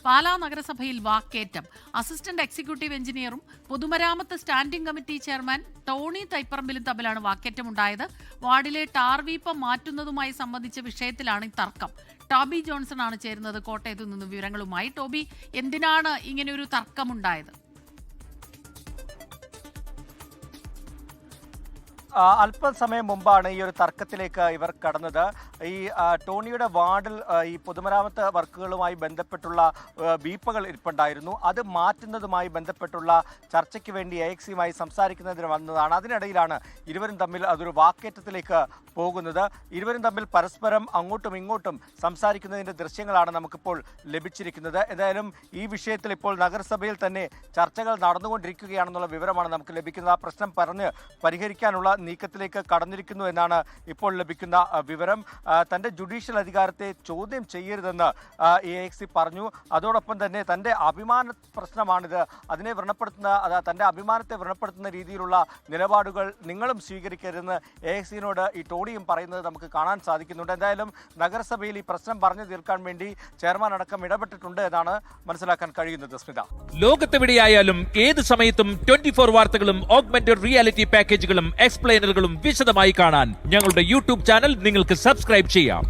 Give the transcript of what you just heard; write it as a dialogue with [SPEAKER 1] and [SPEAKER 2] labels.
[SPEAKER 1] പാലാ നഗരസഭയിൽ വാക്കേറ്റം. Assistant executive എഞ്ചിനീയറും പൊതുമരാമത്ത് standing committee chairman Tony തൈപ്പറമ്പിലും തമ്മിലാണ് വാക്കേറ്റമുണ്ടായത്. വാർഡിലെ ടാർ വീപ്പം മാറ്റുന്നതുമായി സംബന്ധിച്ച വിഷയത്തിലാണ് ഈ തർക്കം. ടോബി ജോൺസൺ ആണ് ചേരുന്നത് കോട്ടയത്തു നിന്നും വിവരങ്ങളുമായി. ടോബി, എന്തിനാണ് ഇങ്ങനെയൊരു തർക്കമുണ്ടായത്?
[SPEAKER 2] അല്പസമയം മുമ്പാണ് ഈ ഒരു തർക്കത്തിലേക്ക് ഇവർ കടന്നത്. ഈ ടോണിയുടെ വാർഡിൽ ഈ പൊതുമരാമത്ത് വർക്കുകളുമായി ബന്ധപ്പെട്ടുള്ള ബീപ്പകൾ ഇരിപ്പുണ്ടായിരുന്നു. അത് മാറ്റുന്നതുമായി ബന്ധപ്പെട്ടുള്ള ചർച്ചയ്ക്ക് വേണ്ടി AXയുമായി സംസാരിക്കുന്നതിന് വന്നതാണ്. അതിനിടയിലാണ് ഇരുവരും തമ്മിൽ അതൊരു വാക്കേറ്റത്തിലേക്ക് പോകുന്നത്. ഇരുവരും തമ്മിൽ പരസ്പരം അങ്ങോട്ടും ഇങ്ങോട്ടും സംസാരിക്കുന്നതിൻ്റെ ദൃശ്യങ്ങളാണ് നമുക്കിപ്പോൾ ലഭിച്ചിരിക്കുന്നത്. എന്തായാലും ഈ വിഷയത്തിൽ ഇപ്പോൾ നഗരസഭയിൽ തന്നെ ചർച്ചകൾ നടന്നുകൊണ്ടിരിക്കുകയാണെന്നുള്ള വിവരമാണ് നമുക്ക് ലഭിക്കുന്നത്. ആ പ്രശ്നം പറഞ്ഞ് പരിഹരിക്കാനുള്ള നീക്കത്തിലേക്ക് കടന്നിരിക്കുന്നു എന്നാണ് ഇപ്പോൾ ലഭിക്കുന്ന വിവരം. തൻ്റെ ജുഡീഷ്യൽ അധികാരത്തെ ചോദ്യം ചെയ്യരുതെന്ന് AX പറഞ്ഞു. അതോടൊപ്പം തന്നെ തൻ്റെ അഭിമാന പ്രശ്നമാണിത്, അതിനെ വ്രണപ്പെടുത്തുന്ന തൻ്റെ അഭിമാനത്തെ വ്രണപ്പെടുത്തുന്ന രീതിയിലുള്ള നിലപാടുകൾ നിങ്ങളും സ്വീകരിക്കരുതെന്ന് AXനോട് ഈ ടോണിയും പറയുന്നത് നമുക്ക് കാണാൻ സാധിക്കുന്നുണ്ട്. എന്തായാലും നഗരസഭയിൽ ഈ പ്രശ്നം പറഞ്ഞു തീർക്കാൻ വേണ്ടി ചെയർമാൻ അടക്കം ഇടപെട്ടിട്ടുണ്ട് എന്നാണ് മനസ്സിലാക്കാൻ കഴിയുന്നത്. സ്മിത,
[SPEAKER 3] ലോകത്തെവിടെയായാലും ഏത് സമയത്തും 24 വാർത്തകളും ഓഗ്മെന്റഡ് റിയാലിറ്റി പാക്കേജുകളും എക്സ്പ്ലെയിനറുകളും വിശദമായി കാണാൻ ഞങ്ങളുടെ യൂട്യൂബ് ചാനൽ നിങ്ങൾക്ക് സബ്സ്ക്രൈബ് ചെയ്യാം.